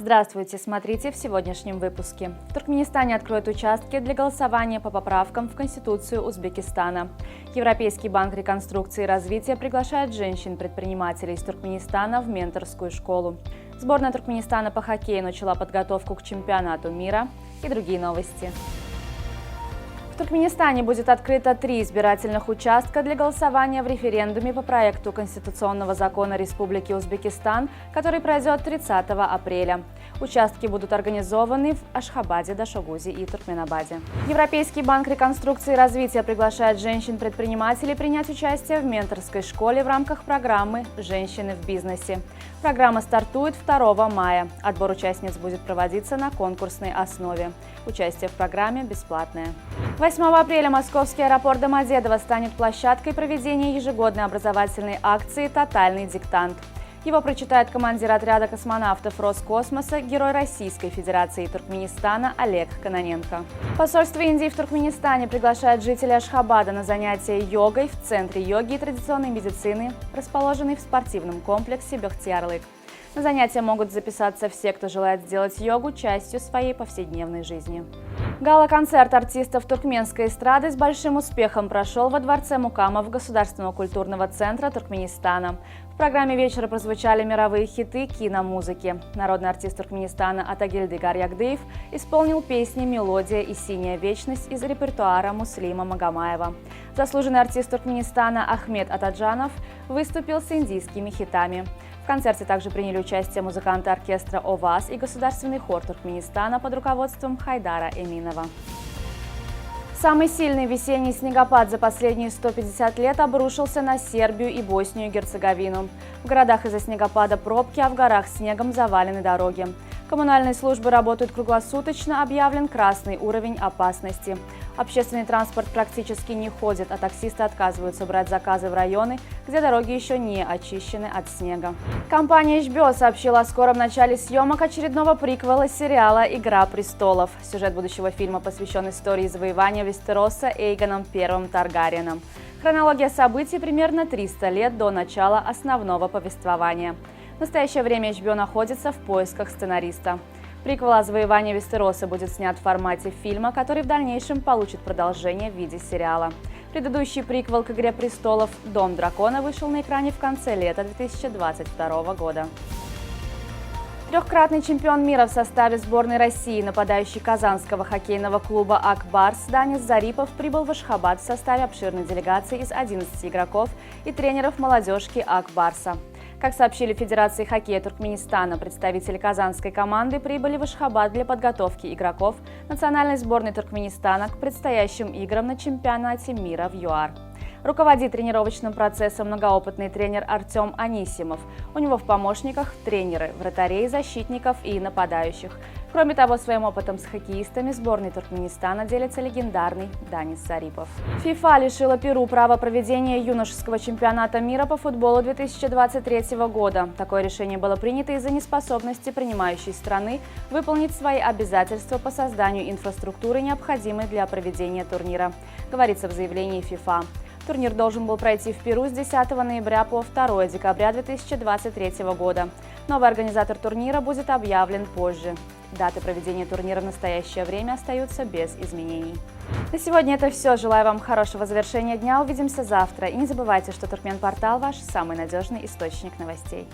Здравствуйте! Смотрите в сегодняшнем выпуске. В Туркменистане откроют участки для голосования по поправкам в Конституцию Узбекистана. Европейский банк реконструкции и развития приглашает женщин-предпринимателей из Туркменистана в менторскую школу. Сборная Туркменистана по хоккею начала подготовку к чемпионату мира и другие новости. В Туркменистане будет открыто 3 избирательных участка для голосования в референдуме по проекту Конституционного закона Республики Узбекистан, который пройдет 30 апреля. Участки будут организованы в Ашхабаде, Дашогузе и Туркменабаде. Европейский банк реконструкции и развития приглашает женщин-предпринимателей принять участие в менторской школе в рамках программы «Женщины в бизнесе». Программа стартует 2 мая. Отбор участниц будет проводиться на конкурсной основе. Участие в программе бесплатное. 8 апреля московский аэропорт Домодедово станет площадкой проведения ежегодной образовательной акции «Тотальный диктант». Его прочитает командир отряда космонавтов Роскосмоса, герой Российской Федерации и Туркменистана Олег Кононенко. Посольство Индии в Туркменистане приглашает жителей Ашхабада на занятия йогой в Центре йоги и традиционной медицины, расположенный в спортивном комплексе Бехтиярлык. На занятия могут записаться все, кто желает сделать йогу частью своей повседневной жизни. Гала-концерт артистов туркменской эстрады с большим успехом прошел во дворце Мукамов Государственного культурного центра Туркменистана. В программе вечера прозвучали мировые хиты киномузыки. Народный артист Туркменистана Атагельдигар Ягдыев исполнил песни «Мелодия» и «Синяя вечность» из репертуара Муслима Магомаева. Заслуженный артист Туркменистана Ахмед Атаджанов выступил с индийскими хитами. В концерте также приняли участие музыканты оркестра «ОВАС» и государственный хор Туркменистана под руководством Хайдара Эминова. Самый сильный весенний снегопад за последние 150 лет обрушился на Сербию и Боснию и Герцеговину. В городах из-за снегопада пробки, а в горах снегом завалены дороги. Коммунальные службы работают круглосуточно, объявлен красный уровень опасности. Общественный транспорт практически не ходит, а таксисты отказываются брать заказы в районы, где дороги еще не очищены от снега. Компания HBO сообщила о скором начале съемок очередного приквела сериала «Игра престолов». Сюжет будущего фильма посвящен истории завоевания Вестероса Эйгоном I Таргариеном. Хронология событий примерно 300 лет до начала основного повествования. В настоящее время HBO находится в поисках сценариста. Приквел о завоевании Вестероса будет снят в формате фильма, который в дальнейшем получит продолжение в виде сериала. Предыдущий приквел к «Игре престолов» «Дом дракона» вышел на экране в конце лета 2022 года. Трехкратный чемпион мира в составе сборной России, нападающий казанского хоккейного клуба «Ак Барс» Данис Зарипов прибыл в Ашхабад в составе обширной делегации из 11 игроков и тренеров молодежки «Ак Барса». Как сообщили в Федерации хоккея Туркменистана, представители казанской команды прибыли в Ашхабад для подготовки игроков национальной сборной Туркменистана к предстоящим играм на чемпионате мира в ЮАР. Руководит тренировочным процессом многоопытный тренер Артем Анисимов. У него в помощниках тренеры, вратарей, защитников и нападающих. Кроме того, своим опытом с хоккеистами сборной Туркменистана делится легендарный Данис Зарипов. ФИФА лишила Перу права проведения юношеского чемпионата мира по футболу 2023 года. Такое решение было принято из-за неспособности принимающей страны выполнить свои обязательства по созданию инфраструктуры, необходимой для проведения турнира, говорится в заявлении ФИФА. Турнир должен был пройти в Перу с 10 ноября по 2 декабря 2023 года. Новый организатор турнира будет объявлен позже. Даты проведения турнира в настоящее время остаются без изменений. На сегодня это все. Желаю вам хорошего завершения дня. Увидимся завтра. И не забывайте, что Туркменпортал – ваш самый надежный источник новостей.